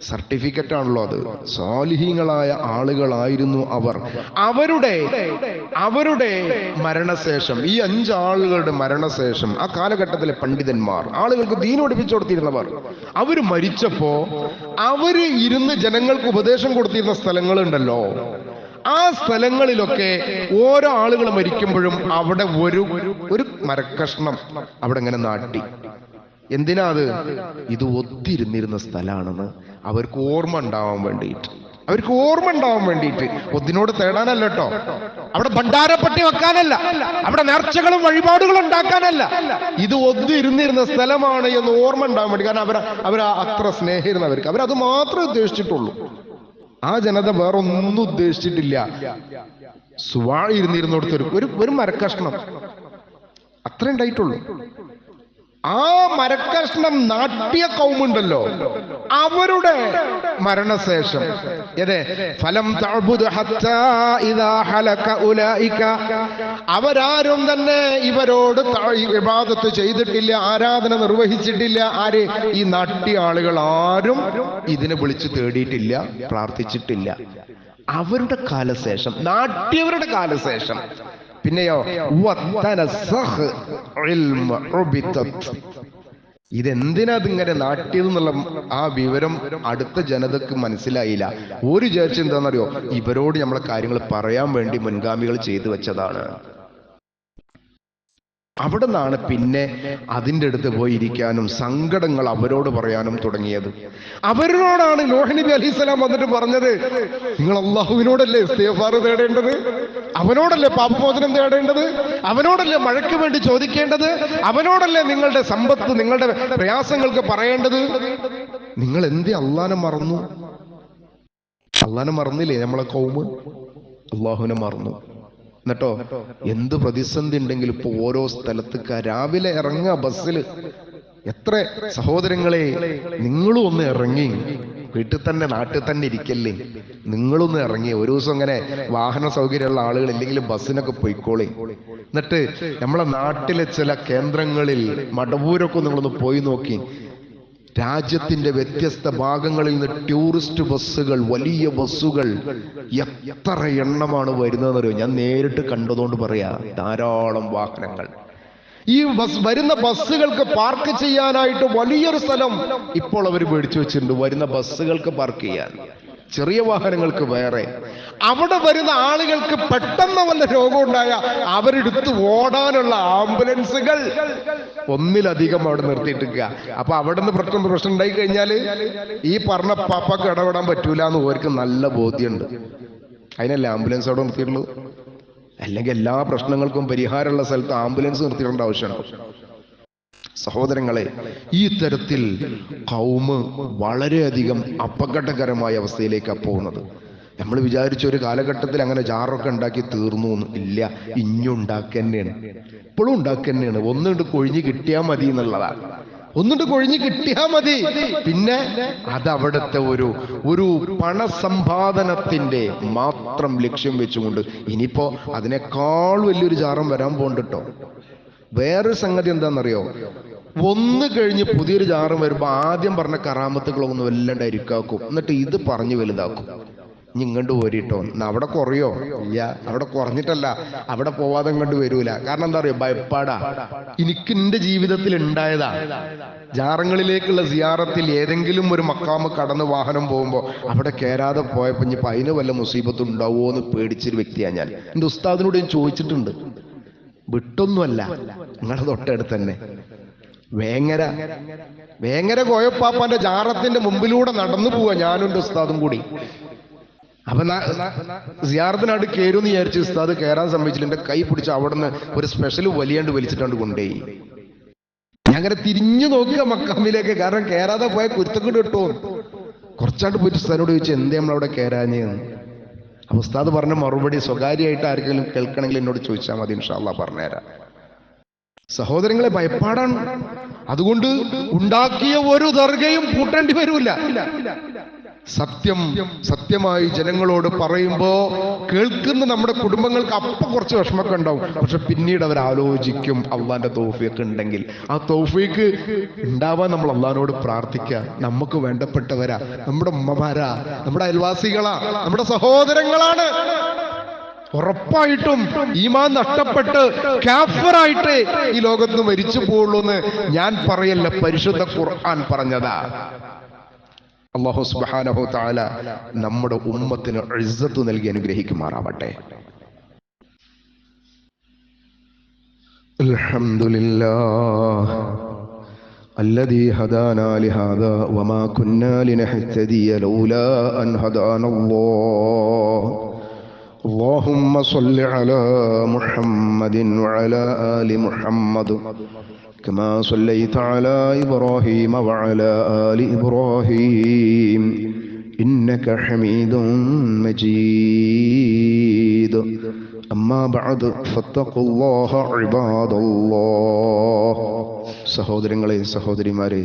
സർട്ടിഫിക്കറ്റ് ആണല്ലോ അത്. സ്വാലിഹീങ്ങളായ ആളുകളായിരുന്നു അവർ. അവരുടെ മരണശേഷം, ഈ 5 ആളുകളുടെ മരണശേഷം ആ കാലഘട്ടത്തിലെ പണ്ഡിതന്മാർ, ആളുകൾക്ക് ദീൻ പഠിപ്പിച്ചു കൊടുത്തിരുന്നവർ, അവര് മരിച്ചപ്പോ അവര് ഇരുന്ന് ജനങ്ങൾക്ക് ഉപദേശം കൊടുത്തിരുന്ന സ്ഥലങ്ങളുണ്ടല്ലോ, ആ സ്ഥലങ്ങളിലൊക്കെ ഓരോ ആളുകൾ മരിക്കുമ്പോഴും അവിടെ ഒരു മരക്കഷ്ണം അവിടെ ഇങ്ങനെ നാട്ടി. എന്തിനാ അത്? ഇത് ഒത്തിരുന്നിരുന്ന സ്ഥലമാണെന്ന് അവർക്ക് ഓർമ്മ ഉണ്ടാവാൻ വേണ്ടിയിട്ട്, ഒന്നിനോട് തേടാനല്ല കേട്ടോ, അവിടെ ഭണ്ഡാരപ്പട്ടി വെക്കാനല്ല, അവിടെ നേർച്ചകളും വഴിപാടുകളും ഉണ്ടാക്കാനല്ല, ഇത് ഒന്നിരുന്നിരുന്ന സ്ഥലമാണ് എന്ന് ഓർമ്മ ഉണ്ടാവാൻ വേണ്ടി. കാരണം അവർ അത്ര സ്നേഹിരുന്നവർക്ക് അവരത് മാത്രമേ ഉദ്ദേശിച്ചിട്ടുള്ളൂ. ആ ജനത വേറൊന്നും ഉദ്ദേശിച്ചിട്ടില്ല. സുവാഴി ഇരുന്നിരുന്നിടത്തൊരു ഒരു മരക്കഷ്ണം അത്ര ഉണ്ടായിട്ടുള്ളൂ. ആ മരക്കഷ്ണം നാട്ടിയ കൗമുണ്ടല്ലോ, അവരുടെ മരണശേഷം ഫലം തഅബുദു ഹത്താ ഇദാ ഹലക ഉലൈക, അവരാരും തന്നെ ഇവരോട് ഇബാദത്ത് ചെയ്തിട്ടില്ല, ആരാധന നിർവഹിച്ചിട്ടില്ല. ആര്? ഈ നാട്ടിയ ആളുകൾ ആരും ഇതിനെ വിളിച്ചു തേടിയിട്ടില്ല, പ്രാർത്ഥിച്ചിട്ടില്ല. അവരുടെ കാലശേഷം, നാട്ടിയവരുടെ കാലശേഷം പിന്നെയോ ഇതെന്തിനാ ഇതിങ്ങനെ നാട്ടിയതെന്നുള്ള ആ വിവരം അടുത്ത ജനതക്ക് മനസ്സിലായില്ല. ഒരു വിചാരിച്ച എന്താണെന്നറിയോ? ഇവരോട് നമ്മളെ കാര്യങ്ങൾ പറയാൻ വേണ്ടി മുൻഗാമികൾ ചെയ്തു വെച്ചതാണ്. അവിടെ നിന്നാണ് പിന്നെ അതിൻ്റെ അടുത്ത് പോയിരിക്കാനും സങ്കടങ്ങൾ അവരോട് പറയാനും തുടങ്ങിയത്. അവരോടാണ് നൂഹ് നബി അലൈഹിസ്സലാം വന്നിട്ട് പറഞ്ഞത്, നിങ്ങൾ അല്ലാഹുവിനോടല്ലേ ഇസ്തിഗ്ഫാർ തേടേണ്ടത്, അവനോടല്ലേ പാപമോചനം തേടേണ്ടത്, അവനോടല്ലേ മഴയ്ക്ക് വേണ്ടി ചോദിക്കേണ്ടത്, അവനോടല്ലേ നിങ്ങളുടെ സമ്പത്ത്, നിങ്ങളുടെ പ്രയാസങ്ങൾക്ക് പറയേണ്ടത്. നിങ്ങൾ എന്തേ അള്ളാനെ മറന്നു? അള്ളാനെ മറന്നില്ലേ നമ്മളെ കൗമ്? അള്ളാഹുവിനെ മറന്നു. എന്നിട്ടോ എന്ത് പ്രതിസന്ധി ഉണ്ടെങ്കിലും ഇപ്പൊ ഓരോ സ്ഥലത്തേക്ക് രാവിലെ ഇറങ്ങുക ബസ്സിൽ, എത്ര സഹോദരങ്ങളെ, നിങ്ങളും ഒന്ന് ഇറങ്ങി, വീട്ടിൽ തന്നെ നാട്ടിൽ തന്നെ ഇരിക്കല്ലേ, നിങ്ങളൊന്ന് ഇറങ്ങി ഒരു ദിവസം ഇങ്ങനെ വാഹന സൗകര്യമുള്ള ആളുകൾ ഇല്ലെങ്കിലും ബസ്സിനൊക്കെ പോയിക്കോളി. എന്നിട്ട് നമ്മളെ നാട്ടിലെ ചില കേന്ദ്രങ്ങളിൽ മടവൂരൊക്കെ നിങ്ങളൊന്ന് പോയി നോക്കി. രാജ്യത്തിന്റെ വ്യത്യസ്ത ഭാഗങ്ങളിൽ നിന്ന് ടൂറിസ്റ്റ് ബസ്സുകൾ, വലിയ ബസ്സുകൾ എത്ര എണ്ണമാണ് വരുന്നതെന്നറിയോ? ഞാൻ നേരിട്ട് കണ്ടതുകൊണ്ട് പറയാ, ധാരാളം വാഹനങ്ങൾ. ഈ വരുന്ന ബസ്സുകൾക്ക് പാർക്ക് ചെയ്യാനായിട്ട് വലിയൊരു സ്ഥലം ഇപ്പോൾ അവർ മേടിച്ചു വെച്ചിട്ടുണ്ട്, വരുന്ന ബസ്സുകൾക്ക് പാർക്ക് ചെയ്യാൻ. ചെറിയ വാഹനങ്ങൾക്ക് വേറെ. അവിടെ വരുന്ന ആളുകൾക്ക് പെട്ടെന്ന് വല്ല രോഗം ഉണ്ടായ അവരെടുത്ത് ഓടാനുള്ള ആംബുലൻസുകൾ ഒന്നിലധികം അവിടെ നിർത്തിയിട്ടിരിക്കുക. അപ്പൊ അവിടെ നിന്ന് പ്രശ്നം ഉണ്ടായി കഴിഞ്ഞാൽ ഈ പറഞ്ഞ പാപ്പക്ക് ഇടപെടാൻ പറ്റൂല എന്ന് ഓർക്ക് നല്ല ബോധ്യമുണ്ട്. അതിനല്ലേ ആംബുലൻസ് അവിടെ നിർത്തിയിട്ടുള്ളൂ. അല്ലെങ്കിൽ എല്ലാ പ്രശ്നങ്ങൾക്കും പരിഹാരമുള്ള സ്ഥലത്ത് ആംബുലൻസ് നിർത്തിയിടേണ്ട ആവശ്യമുണ്ടോ? സഹോദരങ്ങളെ, ഈ തരത്തിൽ ഖൗമ് വളരെയധികം അപകടകരമായ അവസ്ഥയിലേക്കാണ് പോകുന്നത്. നമ്മൾ വിചാരിച്ച ഒരു കാലഘട്ടത്തിൽ അങ്ങനെ ജാറൊക്കെ ഉണ്ടാക്കി തീർന്നു ഇല്ല, ഇഞ്ഞുണ്ടാക്കി തന്നെയാണ്, ഇപ്പോഴും ഉണ്ടാക്കി തന്നെയാണ്. ഒന്നുകൊണ്ട് കൊഴിഞ്ഞ് കിട്ടിയാൽ മതി എന്നുള്ളതാണ്. ഒന്നുകൊണ്ട് കൊഴിഞ്ഞ് കിട്ടിയാൽ മതി. പിന്നെ അതവിടുത്തെ ഒരു പണസമ്പാദനത്തിന്റെ മാത്രം ലക്ഷ്യം വെച്ചുകൊണ്ട് ഇനിയിപ്പോ അതിനേക്കാൾ വലിയൊരു ജാറം വരാൻ പോകണ്ടോ. വേറൊരു സംഗതി എന്താണെന്നറിയോ? ഒന്ന് കഴിഞ്ഞ് പുതിയൊരു ജാറും വരുമ്പോ ആദ്യം പറഞ്ഞ കറാമത്തുകളൊന്നും വല്ലാണ്ട് അരിക്കാക്കും, എന്നിട്ട് ഇത് പറഞ്ഞു വലുതാക്കും. ഇനി ഇങ്ങോട്ട് പോരിട്ടോ, അവിടെ കുറയോ? ഇല്ല, അവിടെ കുറഞ്ഞിട്ടല്ല, അവിടെ പോവാതെ ഇങ്ങോട്ട് വരൂല. കാരണം എന്താ അറിയോ? ഭയപ്പാടാ. എനിക്ക് എന്റെ ജീവിതത്തിൽ ഉണ്ടായതാ. ജാറങ്ങളിലേക്കുള്ള സിയാറത്തിൽ ഏതെങ്കിലും ഒരു മക്കാമ് കടന്ന് വാഹനം പോകുമ്പോ അവിടെ കയറാതെ പോയപ്പോ ഇനി അതിന് വല്ല മുസീബത്ത് ഉണ്ടാവോ എന്ന് പേടിച്ചൊരു വ്യക്തിയാണ് ഞാൻ. എന്റെ ഉസ്താദിനോട് ഞാൻ ചോദിച്ചിട്ടുണ്ട്. വിട്ടൊന്നുമല്ല, നിങ്ങളുടെ തൊട്ടടുത്ത് തന്നെ വേങ്ങര കോയപ്പാപ്പാന്റെ ജാറത്തിന്റെ മുമ്പിലൂടെ നടന്നു പോവാ ഞാനും എന്റെ ഉസ്താദും കൂടി. അപ്പൊ സിയാറത്തിനായിട്ട് കയറുമെന്ന് വിചാരിച്ച് ഉസ്താദ് കയറാൻ സമ്മതിച്ചില്ല. എന്റെ കൈ പിടിച്ച് അവിടെ നിന്ന് ഒരു സ്പെഷ്യൽ വലിയാണ്ട് വലിച്ചിട്ടാണ്ട് കൊണ്ടുപോയി. ഞാൻ അങ്ങനെ തിരിഞ്ഞു നോക്കുക മക്കാമിലേക്ക്, കാരണം കയറാതെ പോയ കുരുത്തക്കൂട് കിട്ടുമോ. കുറച്ചാണ്ട് പോയിട്ട് ഉസ്താദിനോട് ചോദിച്ചു, എന്തേ നമ്മളവിടെ കയറാഞ്ഞെന്ന്. അപ്പൊ ഉസ്താദ് പറഞ്ഞ മറുപടി സ്വകാര്യമായിട്ട് ആർക്കെങ്കിലും കേൾക്കണമെങ്കിൽ എന്നോട് ചോദിച്ചാൽ മതി, ഇൻഷാ അല്ലാഹ് പറഞ്ഞുതരാം. സഹോദരങ്ങളെ, ഭയപ്പാടാണ്. അതുകൊണ്ട് ഉണ്ടാക്കിയ ഒരു ദർഗയും പൂട്ടേണ്ടി വരൂല. സത്യമായി ജനങ്ങളോട് പറയുമ്പോ കേൾക്കുന്ന നമ്മുടെ കുടുംബങ്ങൾക്ക് അപ്പം കുറച്ച് വിഷമൊക്കെ ഉണ്ടാവും. പക്ഷെ പിന്നീട് അവർ ആലോചിക്കും, അള്ളാന്റെ തൗഫീഖ് ഉണ്ടെങ്കിൽ. ആ തൗഫീഖ് ഉണ്ടാവാൻ നമ്മൾ അള്ളാഹിനോട് പ്രാർത്ഥിക്കുക. നമുക്ക് വേണ്ടപ്പെട്ടവരാ, നമ്മുടെ ഉമ്മമാരാ, നമ്മുടെ അയൽവാസികളാ, നമ്മുടെ സഹോദരങ്ങളാണ്. ഉറപ്പായിട്ടും ഈമാൻ നഷ്ടപ്പെട്ട് കാഫിറായിട്ട് ഈ ലോകത്ത് മരിച്ചു പോകുള്ളൂ എന്ന് ഞാൻ പറയല്ല, പരിശുദ്ധ ഖുർആൻ പറഞ്ഞതാ. അല്ലാഹു സുബ്ഹാനഹു തആല നമ്മുടെ ഉമ്മത്തിന് ഇസ്സത്ത് നൽകി അനുഗ്രഹിക്കുമാറാവട്ടെ. അൽഹംദുലില്ലാഹ് الذي هدانا لهذا وما كنا لنهتدي لولا أن هدانا الله اللهم صل على محمد وعلى آل محمد كما صليت على إبراهيم وعلى آل إبراهيم إنك حميد مجيد أما بعد فاتقوا الله عباد الله. സഹോദരങ്ങളെ, സഹോദരിമാരെ,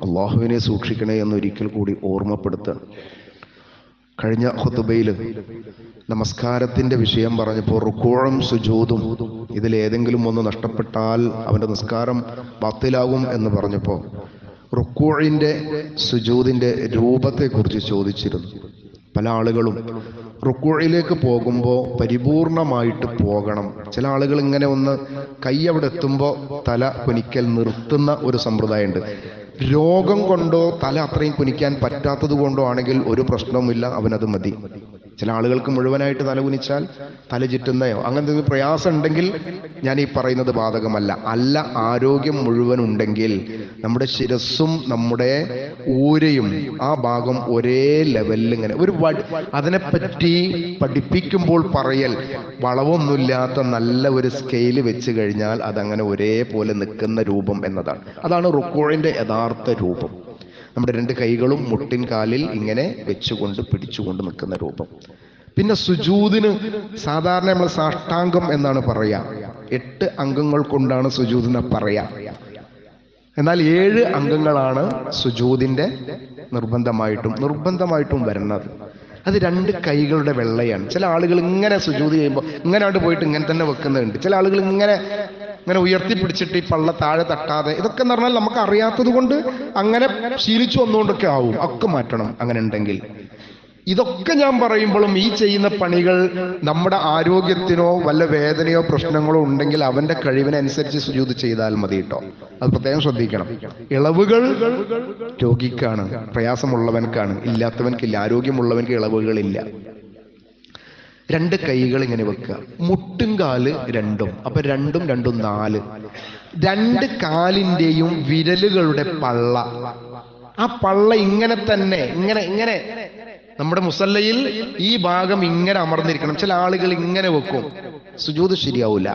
അള്ളാഹുവിനെ സൂക്ഷിക്കണേ എന്നൊരിക്കൽ കൂടി ഓർമ്മപ്പെടുത്തുക. കഴിഞ്ഞ ഖുതുബയിൽ നമസ്കാരത്തിന്റെ വിഷയം പറഞ്ഞപ്പോൾ റുക്കൂഉം സുജൂദും ഇതിലേതെങ്കിലും ഒന്ന് നഷ്ടപ്പെട്ടാൽ അവന്റെ നിസ്കാരം ബാത്തിലാകും എന്ന് പറഞ്ഞപ്പോൾ റുക്കൂഇന്റെ സുജൂദിന്റെ രൂപത്തെക്കുറിച്ച് ചോദിച്ചിരുന്നു. പല ആളുകളും റുക്കൂഇലേക്ക് പോകുമ്പോൾ പരിപൂർണമായിട്ട് പോകണം. ചില ആളുകൾ ഇങ്ങനെ ഒന്ന് കൈ അവിടെ എത്തുമ്പോൾ തല കുനിക്കൽ നിർത്തുന്ന ഒരു സമ്പ്രദായമുണ്ട്. രോഗം കൊണ്ടോ തല അത്രയും കുനിക്കാൻ പറ്റാത്തത് കൊണ്ടോ ആണെങ്കിൽ ഒരു പ്രശ്നവുമില്ല, അവനത് മതി. ചില ആളുകൾക്ക് മുഴുവനായിട്ട് തല കുനിച്ചാൽ തല ചുറ്റുന്നയോ അങ്ങനത്തെ ഒരു പ്രയാസം ഉണ്ടെങ്കിൽ ഞാൻ ഈ പറയുന്നത് ബാധകമല്ല. അല്ല, ആരോഗ്യം മുഴുവൻ ഉണ്ടെങ്കിൽ നമ്മുടെ ശിരസ്സും നമ്മുടെ ഊരയും ആ ഭാഗം ഒരേ ലെവലിൽ ഇങ്ങനെ ഒരു അതിനെപ്പറ്റി പഠിപ്പിക്കുമ്പോൾ പറയൽ വളവൊന്നുമില്ലാത്ത നല്ല ഒരു സ്കെയിൽ വെച്ച് കഴിഞ്ഞാൽ അതങ്ങനെ ഒരേപോലെ നിൽക്കുന്ന രൂപം എന്നതാണ്. അതാണ് റുക്കൂഇന്റെ യഥാർത്ഥ രൂപം. നമ്മുടെ രണ്ട് കൈകളും മുട്ടിൻ കാലിൽ ഇങ്ങനെ വെച്ചുകൊണ്ട് പിടിച്ചുകൊണ്ട് നിൽക്കുന്ന രൂപം. പിന്നെ സുജൂദിന് സാധാരണ നമ്മൾ സാഷ്ടാംഗം എന്നാണ് പറയാ. 8 അംഗങ്ങൾ കൊണ്ടാണ് സുജൂദിനെ പറയാ. എന്നാൽ 7 അംഗങ്ങളാണ് സുജൂദിന്റെ നിർബന്ധമായിട്ടും വരുന്നത്. അത് 2 കൈകളുടെ വെള്ളയാണ്. ചില ആളുകൾ ഇങ്ങനെ സുജൂദ് ചെയ്യുമ്പോൾ ഇങ്ങനെ പോയിട്ട് ഇങ്ങനെ തന്നെ വെക്കുന്നുണ്ട്. ചില ആളുകൾ ഇങ്ങനെ ഉയർത്തിപ്പിടിച്ചിട്ട് ഈ പള്ള താഴെ തട്ടാതെ, ഇതൊക്കെ എന്ന് പറഞ്ഞാൽ നമുക്ക് അറിയാത്തത് കൊണ്ട് അങ്ങനെ ശീലിച്ചു വന്നുകൊണ്ടൊക്കെ ആവും. ഒക്കെ മാറ്റണം അങ്ങനെ ഉണ്ടെങ്കിൽ. ഇതൊക്കെ ഞാൻ പറയുമ്പോഴും ഈ ചെയ്യുന്ന പണികൾ നമ്മുടെ ആരോഗ്യത്തിനോ വല്ല വേദനയോ പ്രശ്നങ്ങളോ ഉണ്ടെങ്കിൽ അവന്റെ കഴിവിനനുസരിച്ച് സുജൂദ് ചെയ്താൽ മതി കേട്ടോ. അത് പ്രത്യേകം ശ്രദ്ധിക്കണം. ഇളവുകൾ രോഗിക്കാണ്, പ്രയാസമുള്ളവൻക്കാണ്, ഇല്ലാത്തവൻക്കില്ല. ആരോഗ്യമുള്ളവൻക്ക് ഇളവുകളില്ല. 2 കൈകൾ ഇങ്ങനെ വെക്കുക, മുട്ടുംകാല് 2, അപ്പൊ 2 2 4. 2 കാലിന്റെയും വിരലുകളുടെ പള്ള, ആ പള്ള ഇങ്ങനെ തന്നെ ഇങ്ങനെ നമ്മുടെ മുസല്ലയിൽ ഈ ഭാഗം ഇങ്ങനെ അമർന്നിരിക്കണം. ചില ആളുകൾ ഇങ്ങനെ വെക്കും, സുജൂദ് ശരിയാവൂല,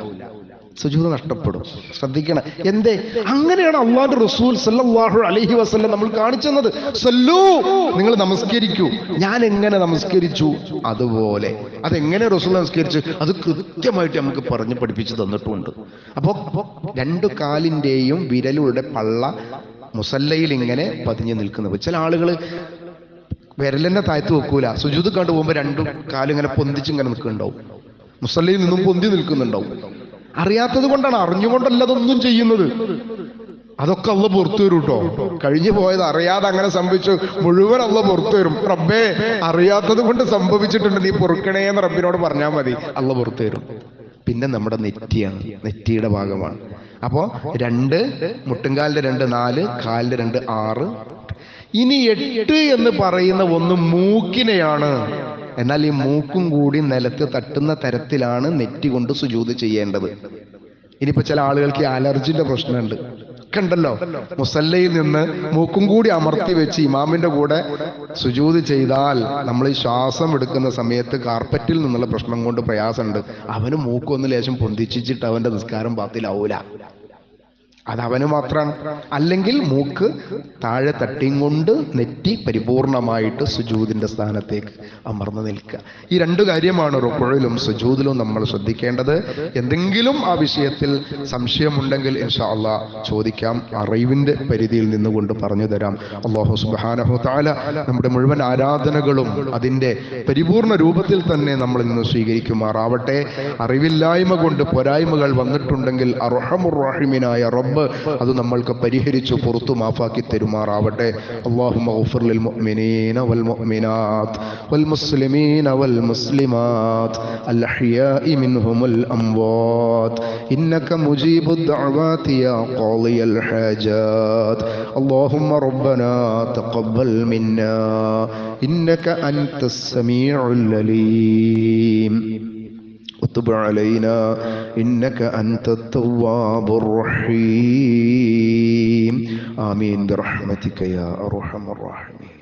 സുജൂദ് നഷ്ടപ്പെടും. ശ്രദ്ധിക്കണം. എന്തേ? അങ്ങനെയാണ് അല്ലാഹുവിന്റെ റസൂൽ സല്ലല്ലാഹു അലൈഹി വസല്ലം നമ്മൾ കാണിച്ചു തന്നത്. സല്ലൂ, നിങ്ങൾ നമസ്കരിക്കൂ. ഞാൻ എങ്ങനെ നമസ്കരിച്ചു അതുപോലെ. അതെങ്ങനെ റസൂൽ നമസ്കരിച്ചു അത് കൃത്യമായിട്ട് നമുക്ക് പറഞ്ഞു പഠിപ്പിച്ചു തന്നിട്ടുണ്ട്. അപ്പോ 2 കാലിന്റെയും വിരലുകളുടെ പള്ള മുസല്ലയിൽ ഇങ്ങനെ പതിഞ്ഞു നിൽക്കുന്നത്. ചില ആളുകൾ വിരലെന്നെ താഴ്ത്തു വെക്കൂല, സുജൂദ് കണ്ടു പോകുമ്പോൾ 2 കാലും ഇങ്ങനെ പൊന്തിച്ചിങ്ങനെ നിൽക്കുന്നുണ്ടാവും, മുസല്ലയിൽ നിന്നും പൊന്തി നിൽക്കുന്നുണ്ടാവും. അറിയാത്തത് കൊണ്ടാണ്, അറിഞ്ഞുകൊണ്ടല്ല അതൊന്നും ചെയ്യുന്നത്. അതൊക്കെ അള്ളാഹ് പുറത്തു വരും കേട്ടോ. കഴിഞ്ഞു പോയത് അറിയാതെ അങ്ങനെ സംഭവിച്ചു മുഴുവൻ അള്ളാഹ് പുറത്തു വരും. റബ്ബേ, അറിയാത്തത് കൊണ്ട് സംഭവിച്ചിട്ടുണ്ട്, നീ പൊറുക്കണേ എന്ന് റബ്ബിനോട് പറഞ്ഞാൽ മതി, അള്ളാഹ് പുറത്തു വരും. പിന്നെ നമ്മുടെ നെറ്റിയാണ്, നെറ്റിയുടെ ഭാഗമാണ്. അപ്പോ 2 മുട്ടുംകാലിന്റെ 2 4, കാലിന്റെ 2 6. ഇനി 8 എന്ന് പറയുന്ന ഒന്ന് മൂക്കിനെയാണ്. എന്നാൽ ഈ മൂക്കും കൂടി നിലത്ത് തട്ടുന്ന തരത്തിലാണ് നെറ്റി കൊണ്ട് സുജൂദ് ചെയ്യേണ്ടത്. ഇനിയിപ്പോ ചില ആളുകൾക്ക് അലർജിന്റെ പ്രശ്നമുണ്ട്, കണ്ടല്ലോ. മുസല്ലയിൽ നിന്ന് മൂക്കും കൂടി അമർത്തി വെച്ച് ഇമാമിന്റെ കൂടെ സുജൂദ് ചെയ്താൽ നമ്മൾ ഈ ശ്വാസം എടുക്കുന്ന സമയത്ത് കാർപ്പറ്റിൽ നിന്നുള്ള പ്രശ്നം കൊണ്ട് പ്രയാസമുണ്ട്. അവന് മൂക്കൊന്ന് ലേശം പൊന്തിച്ചിട്ട് അവന്റെ നിസ്കാരം ബാത്തിലാവൂല. അതവന് മാത്രമാണ്. അല്ലെങ്കിൽ മൂക്ക് താഴെ തട്ടിയും കൊണ്ട് നെറ്റി പരിപൂർണമായിട്ട് സുജൂദിന്റെ സ്ഥാനത്തേക്ക് അമർന്നു നിൽക്കുക. ഈ 2 കാര്യമാണ് റുക്ഉയിലും സുജൂദിലും നമ്മൾ ശ്രദ്ധിക്കേണ്ടത്. എന്തെങ്കിലും ആ വിഷയത്തിൽ സംശയമുണ്ടെങ്കിൽ ഇൻഷാ അല്ലാഹ് ചോദിക്കാം, അറിവിന്റെ പരിധിയിൽ നിന്നുകൊണ്ട് പറഞ്ഞു തരാം. അല്ലാഹു സുബ്ഹാനഹു തആല നമ്മുടെ മുഴുവൻ ആരാധനകളും അതിന്റെ പരിപൂർണ രൂപത്തിൽ തന്നെ നമ്മളിൽ നിന്ന് സ്വീകരിക്കുമാറാവട്ടെ. അറിവില്ലായ്മ കൊണ്ട് പോരായ്മകൾ വന്നിട്ടുണ്ടെങ്കിൽ അർഹമുർ റഹീമിനായ റബ്ബ് അത് നമ്മൾക്ക് പരിഹരിച്ചു പുറത്തു മാഫാക്കി തരുമാറാവട്ടെ. അല്ലാഹുമ്മ ഗഫിർ ലിൽ മുഅ്മിനീന വൽ മുഅ്മിനാത്ത് വൽ മുസ്ലിമീന വൽ മുസ്ലിമാത്ത് അൽ അഹ്യാഇ മിൻഹുൽ അംവാത്ത് ഇന്നക മുജീബുദ് ദഅവാതി യാ ഖാളിയൽ ഹാജാത്ത്. അല്ലാഹുമ്മ റബ്ബനാ തഖബ്ബൽ മിന്നാ ഇന്നക അൻതസ് സമീഉൽ അലീം وتب علينا إنك أنت التواب الرحيم. آمين برحمتك يا أرحم الراحمين.